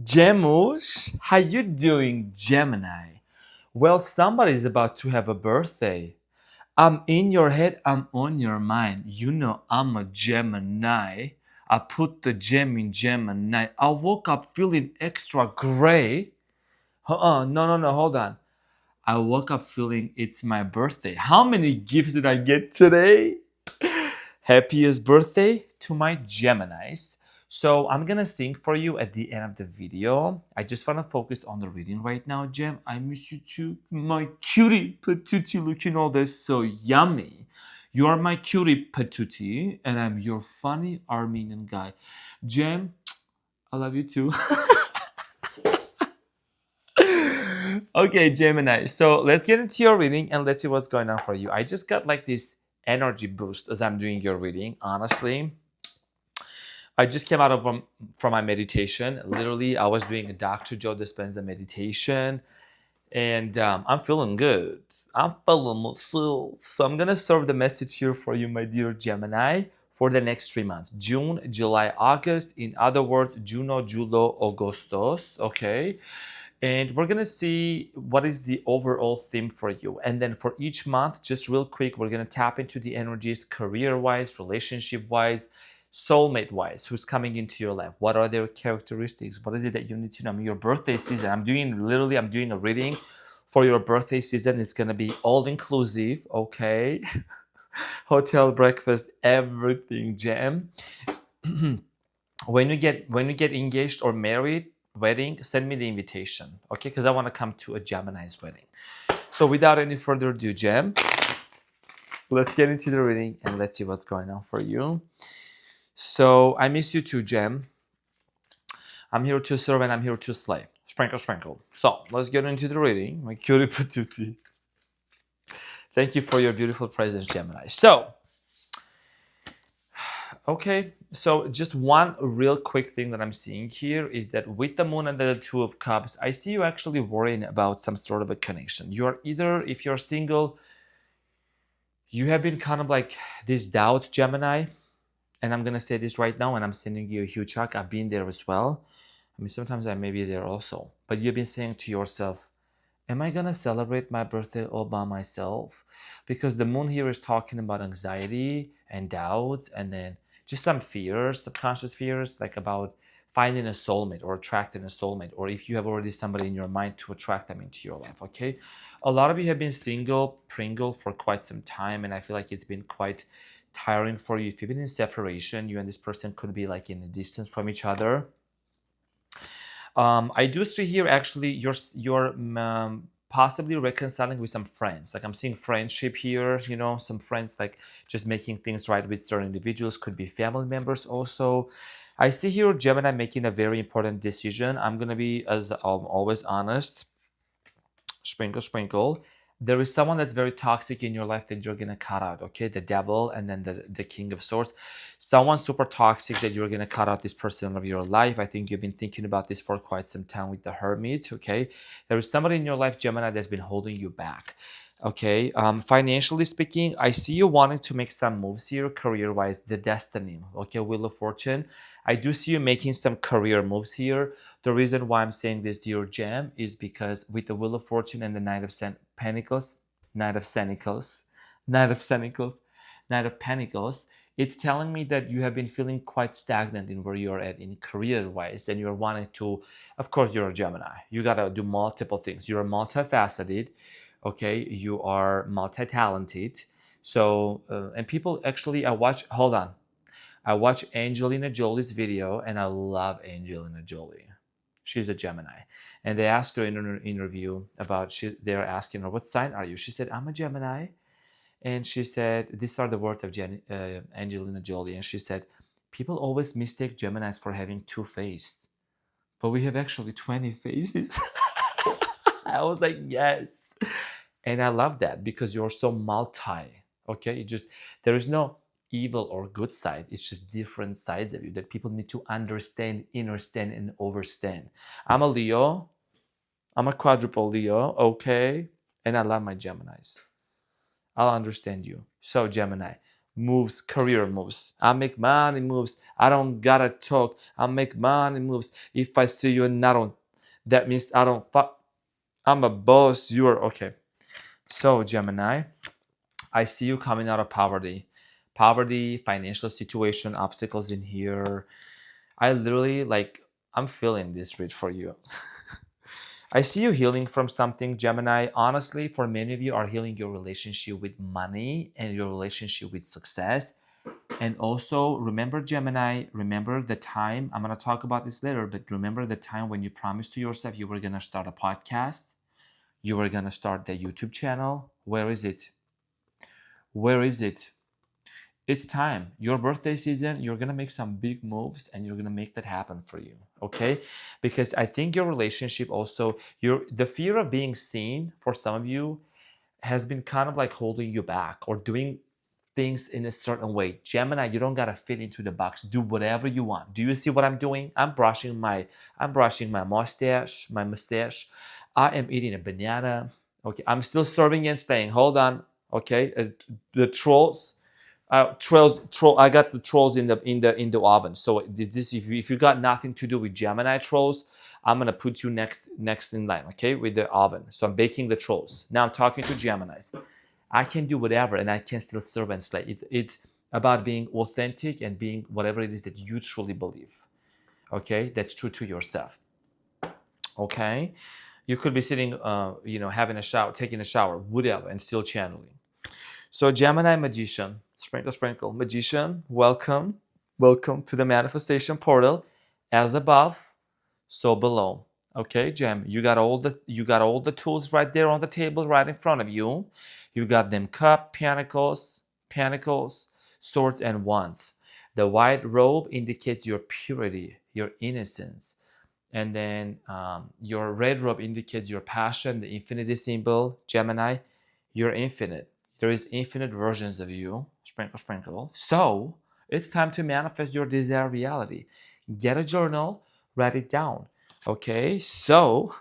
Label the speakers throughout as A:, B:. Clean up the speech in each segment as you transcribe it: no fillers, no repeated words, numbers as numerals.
A: Gemush, how you doing, Gemini? Well, somebody's about to have a birthday. I'm in your head, I'm on your mind. You know I'm a Gemini. I put the gem in Gemini. I woke up feeling extra gray. No, hold on. I woke up feeling it's my birthday. How many gifts did I get today? Happiest birthday to my Geminis. So I'm gonna sing for you at the end of the video. I just wanna focus on the reading right now, Gem. I miss you too, my cutie patootie, looking all this so yummy. You are my cutie patootie, and I'm your funny Armenian guy. Gem, I love you too. Okay, Gemini. So let's get into your reading and let's see what's going on for you. I just got like this energy boost as I'm doing your reading. Honestly, I just came out of from my meditation. Literally, I was doing a Dr. Joe Dispenza meditation, and I'm feeling good. I'm feeling myself. So I'm gonna serve the message here for you, my dear Gemini, for the next 3 months: June, July, August. In other words, Juno, Julo, Augustos. Okay. And we're gonna see what is the overall theme for you. And then for each month, just real quick, we're gonna tap into the energies career-wise, relationship-wise, soulmate-wise, who's coming into your life. What are their characteristics? What is it that you need to know? I mean, your birthday season. I'm doing a reading for your birthday season. It's gonna be all-inclusive, okay? Hotel, breakfast, everything, jam. When you get engaged or married, wedding, send me the invitation, okay? Because I want to come to a Gemini's wedding. So without any further ado, Gem, let's get into the reading and let's see what's going on for you. So I miss you too, Gem. I'm here to serve and I'm here to slay. Sprinkle, sprinkle. So let's get into the reading. My cutie patootie. Thank you for your beautiful presence, Gemini. So, okay, so just one real quick thing that I'm seeing here is that with the moon and the two of cups, I see you actually worrying about some sort of a connection. You're either, if you're single, you have been kind of like this doubt, Gemini. And I'm going to say this right now, and I'm sending you a huge hug. I've been there as well. I mean, sometimes I may be there also. But you've been saying to yourself, am I going to celebrate my birthday all by myself? Because the moon here is talking about anxiety and doubts, and then just some fears, subconscious fears, like about finding a soulmate or attracting a soulmate, or if you have already somebody in your mind, to attract them into your life, okay? A lot of you have been single, Pringle, for quite some time, and I feel like it's been quite tiring for you. If you've been in separation, you and this person could be like in a distance from each other. I do see here actually you're possibly reconciling with some friends. Like I'm seeing friendship here, you know, some friends like just making things right with certain individuals, could be family members also. I see here Gemini making a very important decision. I'm gonna be, as always, honest. Sprinkle, sprinkle. There is someone that's very toxic in your life that you're gonna cut out, okay? The devil and then the king of swords. Someone super toxic that you're gonna cut out this person of your life. I think you've been thinking about this for quite some time with the hermit, okay? There is somebody in your life, Gemini, that's been holding you back. Okay, financially speaking, I see you wanting to make some moves here, career-wise, the destiny, okay, Wheel of Fortune. I do see you making some career moves here. The reason why I'm saying this, dear Gem, is because with the Wheel of Fortune and the Knight of Pentacles, Knight of Pentacles, Knight of Pentacles, Knight of Pentacles, it's telling me that you have been feeling quite stagnant in where you're at in career-wise, and you're wanting to, of course, you're a Gemini. You gotta do multiple things. You're multifaceted. Okay, you are multi-talented. So and people actually, I watch Angelina Jolie's video, and I love Angelina Jolie. She's a Gemini, and they asked her in an interview about, they're asking her, what sign are you? She said, I'm a Gemini. And she said, these are the words of Angelina Jolie, and she said, people always mistake Geminis for having two faces, but we have actually 20 faces. I was like, yes. And I love that because you're so multi, okay? There is no evil or good side. It's just different sides of you that people need to understand, understand, and overstand. I'm a Leo. I'm a quadruple Leo, okay? And I love my Geminis. I'll understand you. So Gemini, moves, career moves. I make money moves. I don't gotta talk. I make money moves. If I see you and I don't, that means I don't fuck. I'm a boss. You're okay. So Gemini, I see you coming out of poverty. Poverty, financial situation, obstacles in here. I literally like, I'm feeling this read for you. I see you healing from something, Gemini. Honestly, for many of you are healing your relationship with money and your relationship with success. And also remember, Gemini, remember the time, I'm going to talk about this later, but remember the time when you promised to yourself you were going to start a podcast, you were going to start the YouTube channel. Where is it? Where is it? It's time. Your birthday season, you're going to make some big moves and you're going to make that happen for you. Okay? Because I think your relationship also, the fear of being seen for some of you has been kind of like holding you back or doing things in a certain way. Gemini, you don't gotta fit into the box. Do whatever you want. Do you see what I'm doing? I'm brushing my mustache, I am eating a banana. Okay, I'm still serving and staying. Hold on. Okay, the trolls. I got the trolls in the oven. So this if you got nothing to do with Gemini trolls, I'm gonna put you next in line, okay, with the oven. So I'm baking the trolls. Now I'm talking to Geminis. I can do whatever and I can still serve and slay. It's about being authentic and being whatever it is that you truly believe. Okay, that's true to yourself. Okay, you could be sitting, having a shower, taking a shower, whatever, and still channeling. So Gemini magician, sprinkle, sprinkle, magician, welcome, welcome to the manifestation portal. As above, so below. Okay, Gem, you got all the tools right there on the table right in front of you. You got them cup, pentacles, swords, and wands. The white robe indicates your purity, your innocence. And then your red robe indicates your passion, the infinity symbol. Gemini, you're infinite. There is infinite versions of you. Sprinkle, sprinkle. So it's time to manifest your desired reality. Get a journal, write it down. Okay, so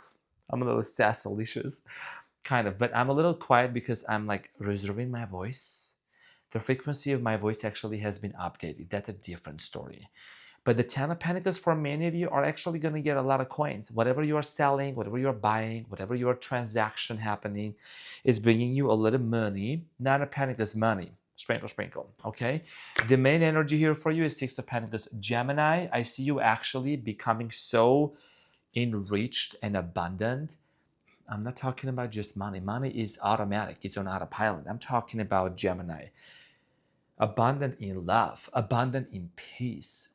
A: I'm a little sassalicious, kind of, but I'm a little quiet because I'm like reserving my voice. The frequency of my voice actually has been updated. That's a different story. But the 10 of Pentacles for many of you are actually going to get a lot of coins. Whatever you are selling, whatever you are buying, whatever your transaction happening is bringing you a little money. 9 of Pentacles money. Sprinkle, sprinkle. Okay. The main energy here for you is 6 of Pentacles. Gemini, I see you actually becoming so enriched and abundant. I'm not talking about just money. Money is automatic. It's on autopilot. I'm talking about Gemini. Abundant in love, abundant in peace.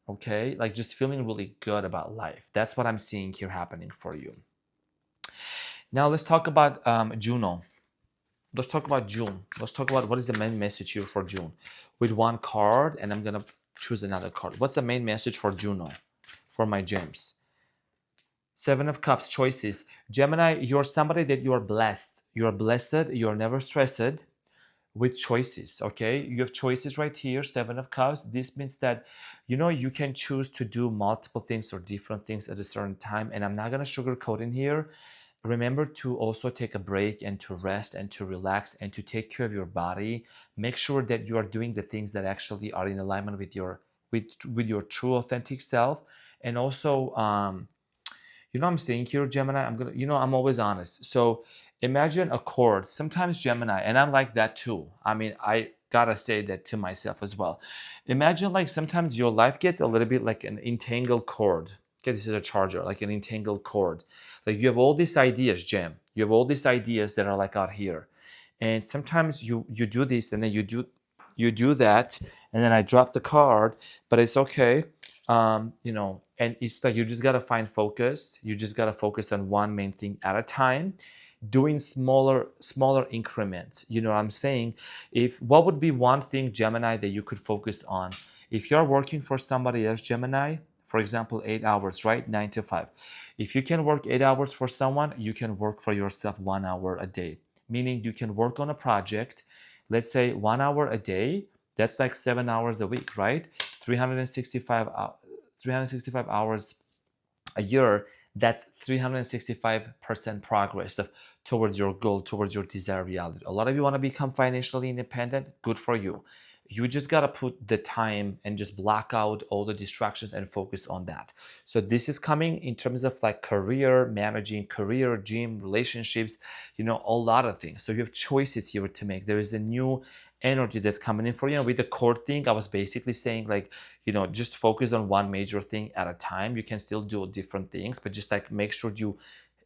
A: Okay, like just feeling really good about life. That's what I'm seeing here happening for you. Now let's talk about Juno. Let's talk about June. Let's talk about what is the main message here for June. With one card, and I'm gonna choose another card. What's the main message for Juno, for my gems? 7 of Cups, choices. Gemini, you're somebody that you are blessed. You are blessed. You are never stressed. With choices, okay? You have choices right here, 7 of Cups. This means that, you can choose to do multiple things or different things at a certain time. And I'm not going to sugarcoat in here. Remember to also take a break and to rest and to relax and to take care of your body. Make sure that you are doing the things that actually are in alignment with your true authentic self. And also, what I'm saying here, Gemini? I'm always honest. So imagine a cord. Sometimes Gemini, and I'm like that too. I mean, I gotta say that to myself as well. Imagine like sometimes your life gets a little bit like an entangled cord. Okay, this is a charger, like an entangled cord. Like you have all these ideas, Gem. You have all these ideas that are like out here, and sometimes you do this, and then you do that, and then I drop the card, but it's okay. And it's like you just gotta find focus. You just gotta focus on one main thing at a time, doing smaller increments. You know what I'm saying? If what would be one thing, Gemini, that you could focus on? If you're working for somebody else, Gemini, for example, 8 hours, right? 9 to 5. If you can work 8 hours for someone, you can work for yourself 1 hour a day. Meaning you can work on a project, let's say 1 hour a day. That's like 7 hours a week, right? 365 hours a year. That's 365% progress towards your goal, towards your desired reality. A lot of you want to become financially independent. Good for you. You just got to put the time and just block out all the distractions and focus on that. So this is coming in terms of like career, managing career, gym, relationships, a lot of things. So you have choices here to make. There is a new energy that's coming in for you. With the core thing, I was basically saying like, just focus on one major thing at a time. You can still do different things, but just like make sure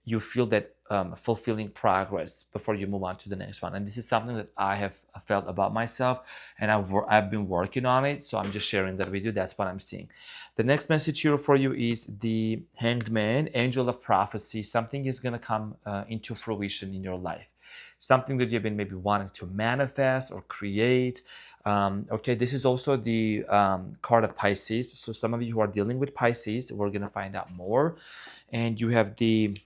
A: you feel that fulfilling progress before you move on to the next one. And this is something that I have felt about myself, and I've been working on it. So I'm just sharing that with you. That's what I'm seeing. The next message here for you is the Hanged Man, Angel of Prophecy. Something is going to come into fruition in your life. Something that you've been maybe wanting to manifest or create. Okay, this is also the card of Pisces. So some of you who are dealing with Pisces, we're going to find out more. And you have the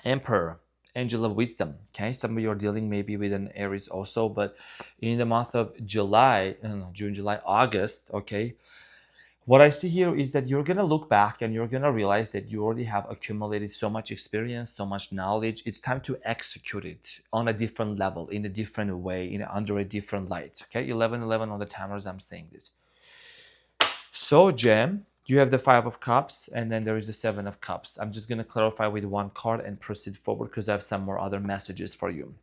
A: Emperor, Angel of Wisdom. Okay, some of you are dealing maybe with an Aries also, but in the month of July, June, July, August, okay, what I see here is that you're going to look back and you're going to realize that you already have accumulated so much experience, so much knowledge. It's time to execute it on a different level, in a different way, under a different light. Okay, 11:11 on the timers, I'm saying this. So, Gem, you have the Five of Cups, and then there is the Seven of Cups. I'm just going to clarify with one card and proceed forward because I have some more other messages for you.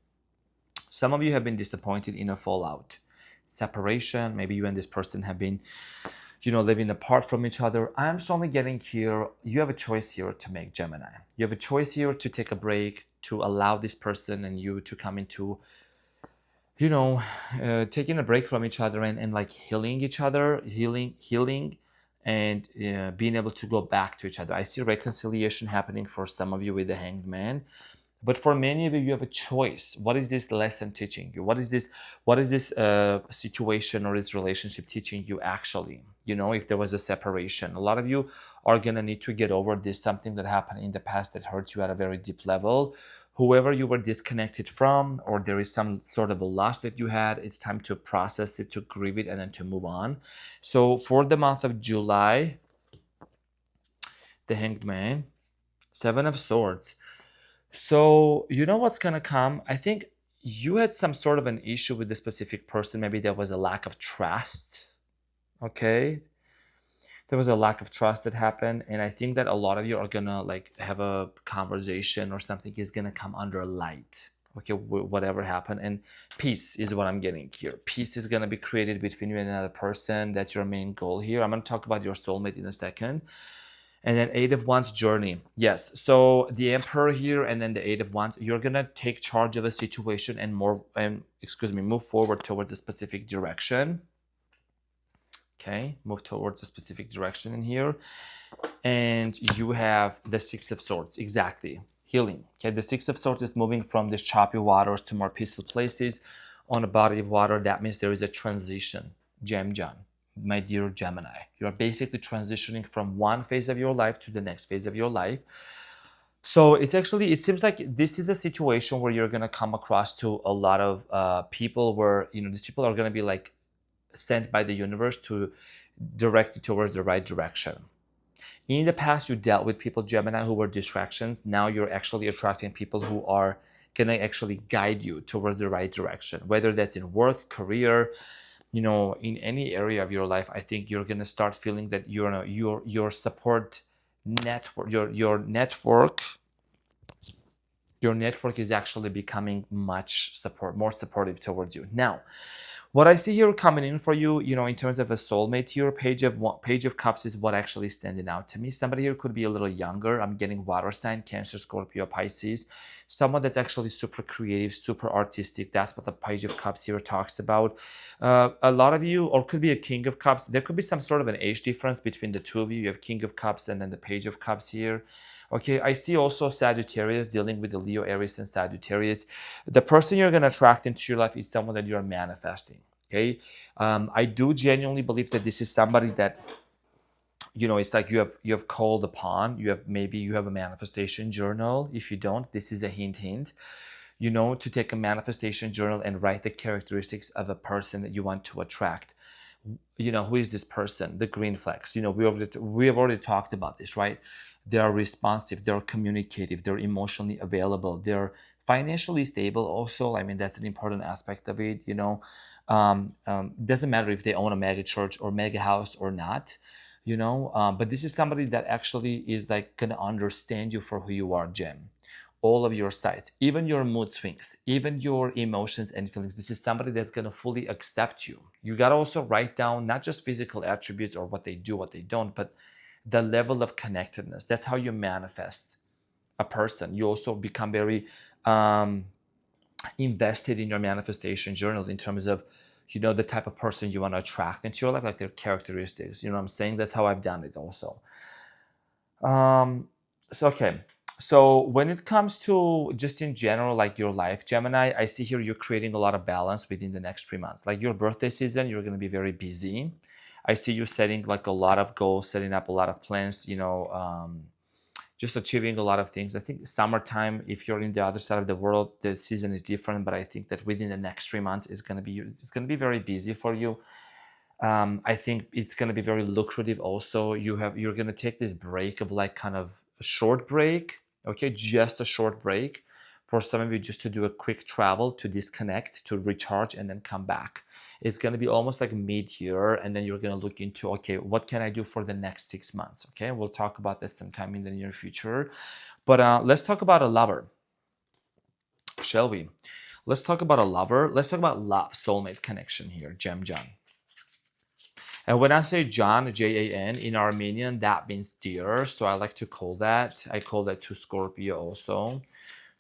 A: Some of you have been disappointed in a fallout, separation. Maybe you and this person have been, living apart from each other. I'm strongly getting here, you have a choice here to make, Gemini. You have a choice here to take a break, to allow this person and you to come into taking a break from each other and like healing each other, healing, and being able to go back to each other. I see reconciliation happening for some of you with the Hanged Man, but for many of you, you have a choice. What is this lesson teaching you? What is this situation or this relationship teaching you actually? If there was a separation, a lot of you are gonna need to get over this, something that happened in the past that hurt you at a very deep level. Whoever you were disconnected from, or there is some sort of a loss that you had, it's time to process it, to grieve it, and then to move on. So for the month of July, the Hanged Man, Seven of Swords. So you know what's gonna come? I think you had some sort of an issue with this specific person. Maybe there was a lack of trust. Okay, there was a lack of trust that happened, and I think that a lot of you are gonna like have a conversation or something is gonna come under light. Okay, whatever happened, and peace is what I'm getting here. Peace is gonna be created between you and another person. That's your main goal here. I'm gonna talk about your soulmate in a second. And then Eight of Wands, journey. Yes, so the Emperor here and then the Eight of Wands, you're gonna take charge of a situation and move forward towards a specific direction. Okay, move towards a specific direction in here. And you have the Six of Swords, exactly, healing. Okay, the Six of Swords is moving from these choppy waters to more peaceful places on a body of water. That means there is a transition, Gem John. My dear Gemini, you are basically transitioning from one phase of your life to the next phase of your life. So it seems like this is a situation where you're going to come across to a lot of people where, these people are going to be like sent by the universe to direct you towards the right direction. In the past, you dealt with people, Gemini, who were distractions. Now you're actually attracting people who are going to actually guide you towards the right direction, whether that's in work, career, in any area of your life. I think you're going to start feeling that your support network, your network is actually becoming more supportive towards you. Now, what I see here coming in for you, in terms of a soulmate here, Page of Cups is what actually standing out to me. Somebody here could be a little younger. I'm getting water sign, Cancer, Scorpio, Pisces. Someone that's actually super creative, super artistic. That's what the Page of Cups here talks about. A lot of you, or could be a King of Cups. There could be some sort of an age difference between the two of you. You have King of Cups and then the Page of Cups here. Okay, I see also Sagittarius, dealing with the Leo, Aries, and Sagittarius. The person you're going to attract into your life is someone that you're manifesting. Okay, I do genuinely believe that this is somebody that, it's like you have called upon. You have a manifestation journal. If you don't, this is a hint, to take a manifestation journal and write the characteristics of a person that you want to attract. Who is this person? The green flags. We have already talked about this, right? They are responsive, they're communicative, they're emotionally available, they're Financially stable also, I mean, that's an important aspect of it, doesn't matter if they own a mega church or mega house or not, but this is somebody that actually is like gonna understand you for who you are, Jim. All of your sides, even your mood swings, even your emotions and feelings. This is somebody that's gonna fully accept you. You gotta also write down not just physical attributes or what they do, what they don't, but the level of connectedness. That's how you manifest a person. You also become very um, invested in your manifestation journal in terms of, the type of person you want to attract into your life, like their characteristics. You know what I'm saying? That's how I've done it also. Okay. So when it comes to just in general, like your life, Gemini, I see here you're creating a lot of balance within the next 3 months. Like your birthday season, you're going to be very busy. I see you setting like a lot of goals, setting up a lot of plans, just achieving a lot of things. I think summertime, if you're in the other side of the world, the season is different. But I think that within the next 3 months, it's gonna be very busy for you. I think it's gonna be very lucrative. Also, you're gonna take this break of like kind of a short break, okay, just a short break. For some of you, just to do a quick travel, to disconnect, to recharge, and then come back. It's going to be almost like mid-year, and then you're going to look into, okay, what can I do for the next 6 months? Okay, we'll talk about this sometime in the near future. But let's talk about a lover, shall we? Let's talk about a lover. Let's talk about love, soulmate connection here, Jem John. And when I say John, Jan, in Armenian, that means deer. So I like to call that. I call that to Scorpio also.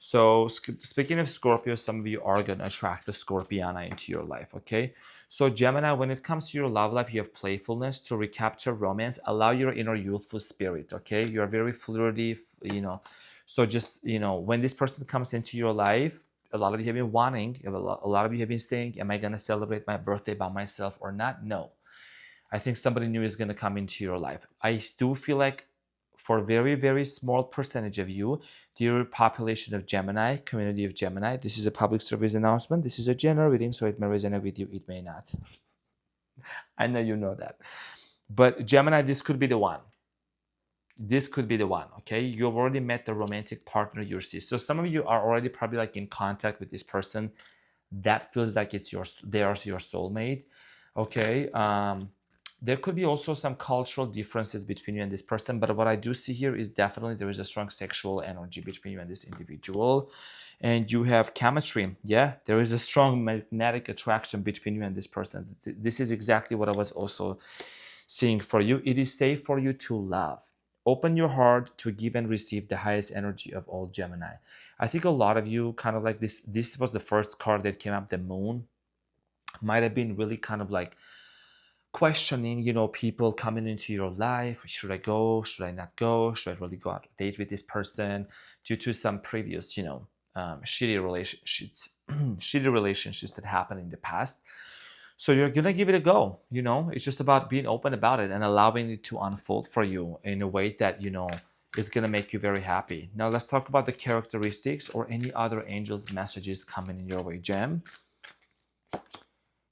A: So speaking of Scorpio, some of you are going to attract the Scorpiana into your life, okay? So Gemini, when it comes to your love life, you have playfulness to recapture romance, allow your inner youthful spirit, okay? You're very flirty, So just, when this person comes into your life, a lot of you have been wanting, a lot of you have been saying, am I going to celebrate my birthday by myself or not? No. I think somebody new is going to come into your life. I do feel like for a very, very small percentage of you, dear population of Gemini, community of Gemini, this is a public service announcement. This is a general reading, so it may resonate with you, it may not. I know you know that. But Gemini, this could be the one. This could be the one, okay? You've already met the romantic partner you see. So some of you are already probably like in contact with this person. That feels like there's your soulmate, okay? There could be also some cultural differences between you and this person, but what I do see here is definitely there is a strong sexual energy between you and this individual, and you have chemistry. Yeah, there is a strong magnetic attraction between you and this person. This is exactly what I was also seeing for you. It is safe for you to love. Open your heart to give and receive the highest energy of all, Gemini. I think a lot of you kind of like this was the first card that came up, the moon, might have been really kind of like questioning, people coming into your life. Should I go? Should I not go? Should I really go out on a date with this person? Due to some previous, shitty relationships, shitty relationships that happened in the past. So you're gonna give it a go. It's just about being open about it and allowing it to unfold for you in a way that is gonna make you very happy. Now let's talk about the characteristics or any other angels' messages coming in your way, Gem.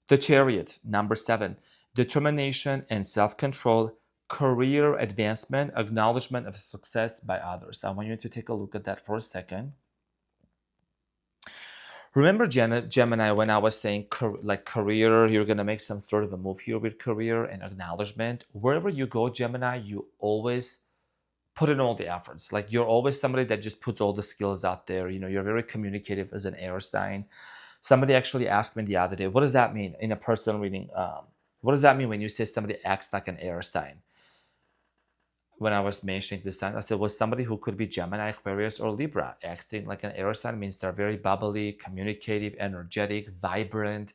A: The Chariot, number 7. Determination and self-control, career advancement, acknowledgement of success by others. I want you to take a look at that for a second. Remember, Gemini, when I was saying like career, you're going to make some sort of a move here with career and acknowledgement. Wherever you go, Gemini, you always put in all the efforts. Like you're always somebody that just puts all the skills out there. You're very communicative as an air sign. Somebody actually asked me the other day, what does that mean in a personal reading? What does that mean when you say somebody acts like an air sign? When I was mentioning this sign, I said, well, somebody who could be Gemini, Aquarius, or Libra. Acting like an air sign means they're very bubbly, communicative, energetic, vibrant.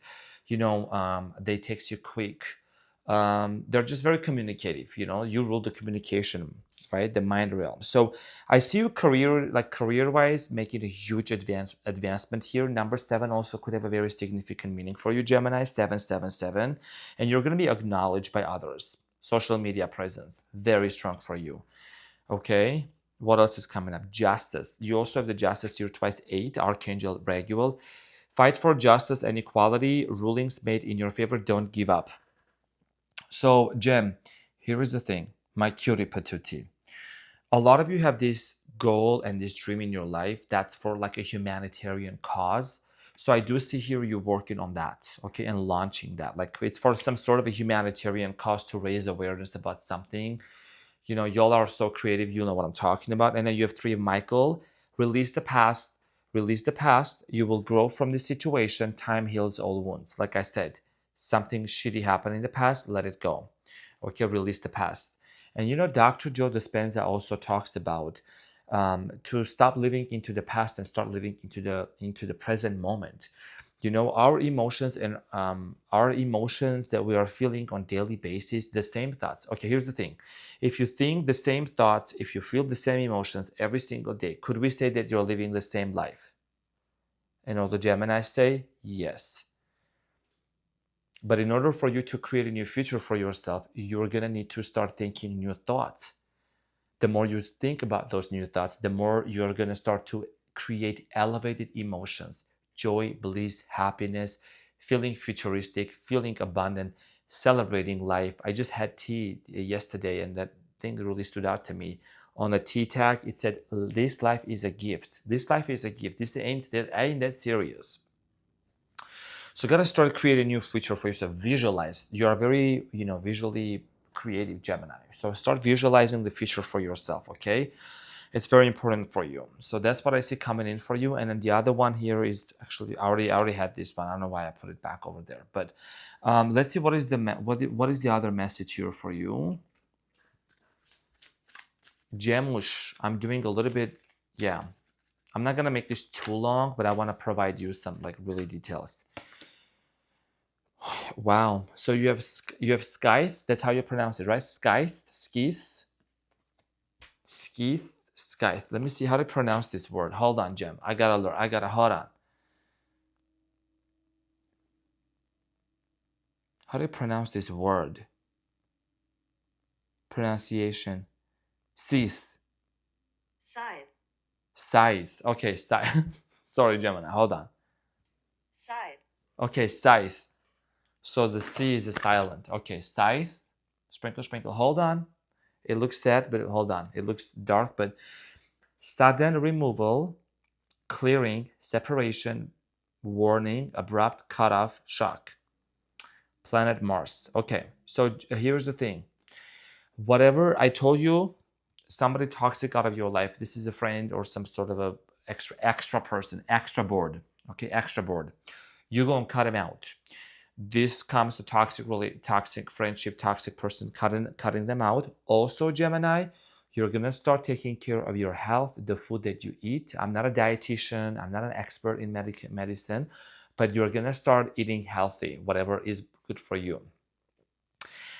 A: They text you quick. They're just very communicative. You rule the communication, right? The mind realm. So I see you career-wise making a huge advancement here. Number 7 also could have a very significant meaning for you, Gemini, 777. And you're going to be acknowledged by others. Social media presence, very strong for you. Okay, what else is coming up? Justice. You also have the Justice here twice, 8, Archangel Raguel. Fight for justice and equality. Rulings made in your favor. Don't give up. So, Gem, here is the thing. My cutie patootie. A lot of you have this goal and this dream in your life, that's for like a humanitarian cause. So I do see here you working on that, okay, and launching that. Like it's for some sort of a humanitarian cause to raise awareness about something. You know, y'all are so creative, you know what I'm talking about. And then you have three of Michael, release the past, release the past. You will grow from this situation. Time heals all wounds. Like I said, something shitty happened in the past, let it go. Okay, release the past. And you know, Dr. Joe Dispenza also talks about to stop living into the past and start living into the present moment. You know, our emotions and our emotions that we are feeling on daily basis, the same thoughts. Okay, here's the thing: if you think the same thoughts, if you feel the same emotions every single day, could we say that you're living the same life? And all the Geminis say yes. But in order for you to create a new future for yourself, you're gonna need to start thinking new thoughts. The more you think about those new thoughts, the more you're going to start to create elevated emotions: joy, bliss, happiness, feeling futuristic, feeling abundant, celebrating life. I just had tea yesterday, and that thing really stood out to me. On a tea tag, it said, "This life is a gift. This life is a gift. This ain't that serious." So, you gotta start creating a new future for yourself. Visualize. You are very, visually creative Gemini. So start visualizing the future for yourself, okay? It's very important for you. So that's what I see coming in for you. And then the other one here is actually I already had this one. I don't know why I put it back over there. But let's see what is the other message here for you. Gemush, I'm doing a little bit, yeah. I'm not gonna make this too long, but I want to provide you some like really details. Wow. So you have Scythe. That's how you pronounce it, right? Scythe, Scythe. Let me see how to pronounce this word. Hold on, Gem. I gotta learn. Hold on. How do you pronounce this word? Pronunciation. Scythe. Scythe. Okay, scythe. Sorry, Gemini. Hold on. Scythe. Okay, scythe. So the C is silent. Okay, scythe. Sprinkle, sprinkle. Hold on. It looks sad, but hold on. It looks dark, but sudden removal, clearing, separation, warning, abrupt, cutoff, shock. Planet Mars. Okay, so here's the thing. Whatever I told you, somebody toxic out of your life, this is a friend or some sort of a extra person, extra board. Okay, extra board. You're gonna cut him out. This comes to toxic friendship, toxic person, cutting them out. Also, Gemini, you're gonna start taking care of your health, the food that you eat. I'm not a dietitian, I'm not an expert in medicine, but you're gonna start eating healthy, whatever is good for you.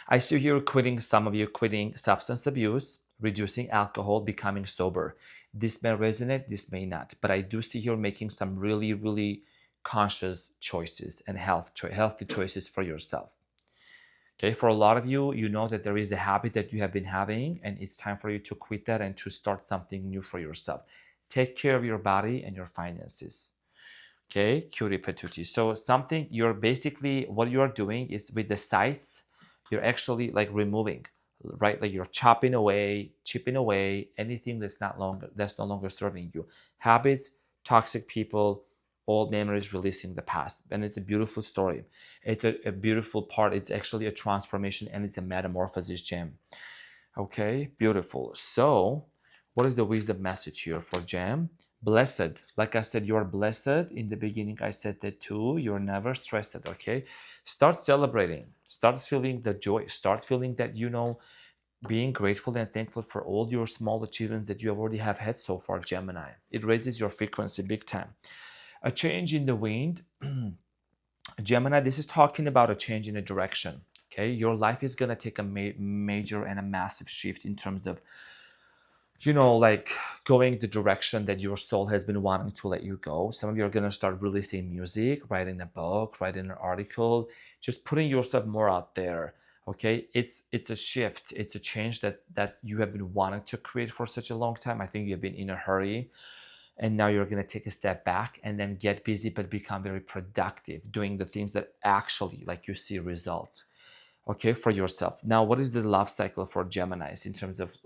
A: I see you some of you quitting substance abuse, reducing alcohol, becoming sober. This may resonate, this may not, but I do see you making some really, really conscious choices and healthy choices for yourself. Okay, for a lot of you, you know that there is a habit that you have been having, and it's time for you to quit that and to start something new for yourself. Take care of your body and your finances. Okay, cutie patootie. So something you're basically, what you are doing is with the scythe, you're actually like removing, right? Like you're chipping away anything that's no longer serving you. Habits, toxic people, old memories, releasing the past. And it's a beautiful story. It's a beautiful part. It's actually a transformation and it's a metamorphosis, Gem. Okay, beautiful. So what is the wisdom message here for Jam? Blessed. Like I said, you're blessed. In the beginning, I said that too. You're never stressed, okay? Start celebrating. Start feeling the joy. Start feeling that, being grateful and thankful for all your small achievements that you already have had so far, Gemini. It raises your frequency big time. A change in the wind. Gemini, this is talking about a change in a direction, okay? Your life is going to take a major and a massive shift in terms of like going the direction that your soul has been wanting to let you go. Some of you are going to start releasing music, writing a book, writing an article, just putting yourself more out there. Okay, it's a shift, it's a change that you have been wanting to create for such a long time. I think you've been in a hurry, and now you're going to take a step back and then get busy but become very productive doing the things that actually like you see results, okay, for yourself. Now, what is the love cycle for Geminis in terms of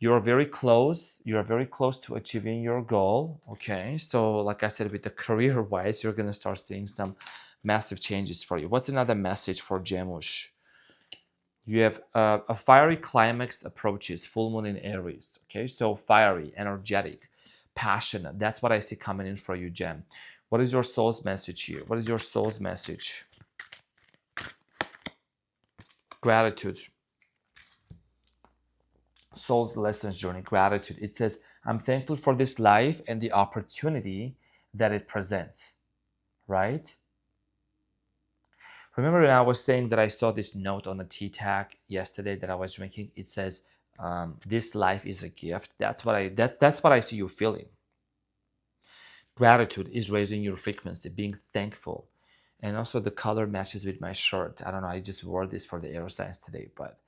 A: You're very close. You're very close to achieving your goal. Okay. So like I said, with the career wise, you're going to start seeing some massive changes for you. What's another message for Jamush? You have a fiery climax approaches, full moon in Aries. Okay. So fiery, energetic, passionate. That's what I see coming in for you, Gem. What is your soul's message here? What is your soul's message? Gratitude. Soul's lessons journey, gratitude. It says, I'm thankful for this life and the opportunity that it presents, right? Remember when I was saying that I saw this note on a tea tag yesterday that I was drinking? It says, this life is a gift. That's what I see you feeling. Gratitude is raising your frequency, being thankful. And also the color matches with my shirt. I don't know, I just wore this for the air signs today, but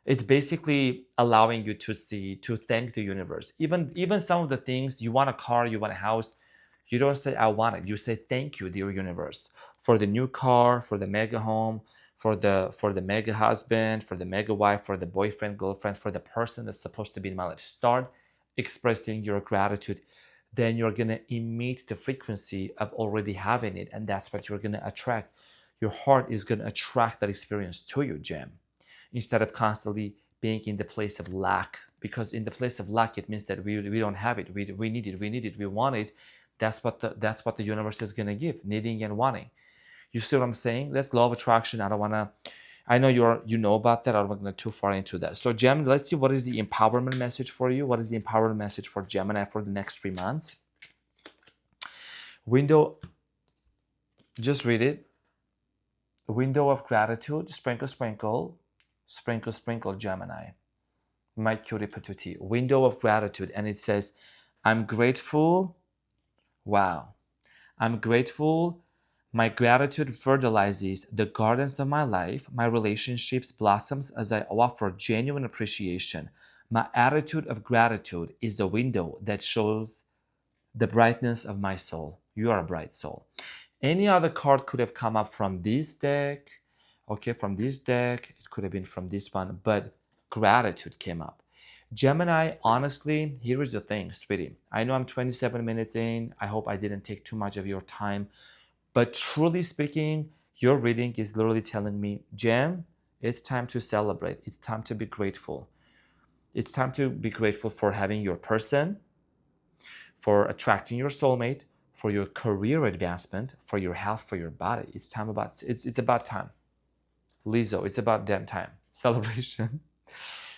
A: it's basically allowing you to thank the universe. Even some of the things, you want a car, you want a house, you don't say I want it. You say thank you, dear universe, for the new car, for the mega home, for the mega husband, for the mega wife, for the boyfriend, girlfriend, for the person that's supposed to be in my life. Start expressing your gratitude. Then you're gonna emit the frequency of already having it, and that's what you're gonna attract. Your heart is gonna attract that experience to you, Gem, instead of constantly being in the place of lack. Because in the place of lack, it means that we don't have it. We need it. We need it. We want it. That's what the universe is gonna give, needing and wanting. You see what I'm saying? That's law of attraction. I know you know about that. I don't want to go too far into that. So Gem, let's see what is the empowerment message for you. What is the empowerment message for Gemini for the next 3 months? Window, just read it. Window of gratitude, sprinkle, sprinkle, sprinkle, sprinkle, Gemini. My cutie patootie. Window of gratitude. And it says, I'm grateful. Wow. I'm grateful. My gratitude fertilizes the gardens of my life. My relationships blossoms as I offer genuine appreciation. My attitude of gratitude is the window that shows the brightness of my soul. You are a bright soul. Any other card could have come up from this deck. Okay, from this deck. It could have been from this one, but gratitude came up. Gemini, honestly, here is the thing, sweetie. I know I'm 27 minutes in. I hope I didn't take too much of your time. But truly speaking, your reading is literally telling me, Gem, it's time to celebrate. It's time to be grateful. It's time to be grateful for having your person, for attracting your soulmate, for your career advancement, for your health, for your body. It's about time. Lizzo, it's about damn time. Celebration.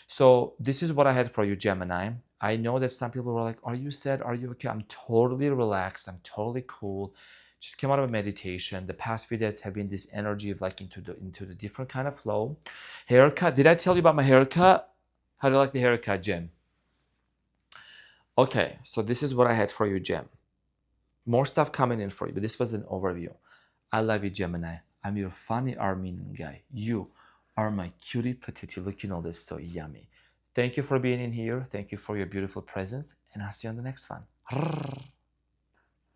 A: So this is what I had for you, Gemini. I know that some people were like, are you sad? Are you okay? I'm totally relaxed. I'm totally cool. Just came out of a meditation. The past few days have been this energy of like into the different kind of flow. Haircut. Did I tell you about my haircut? How do you like the haircut, Gem? Okay, so this is what I had for you, Gem. More stuff coming in for you, but this was an overview. I love you, Gemini. I'm your funny Armenian guy. You are my cutie patootie, looking all this so yummy. Thank you for being in here. Thank you for your beautiful presence, and I'll see you on the next one.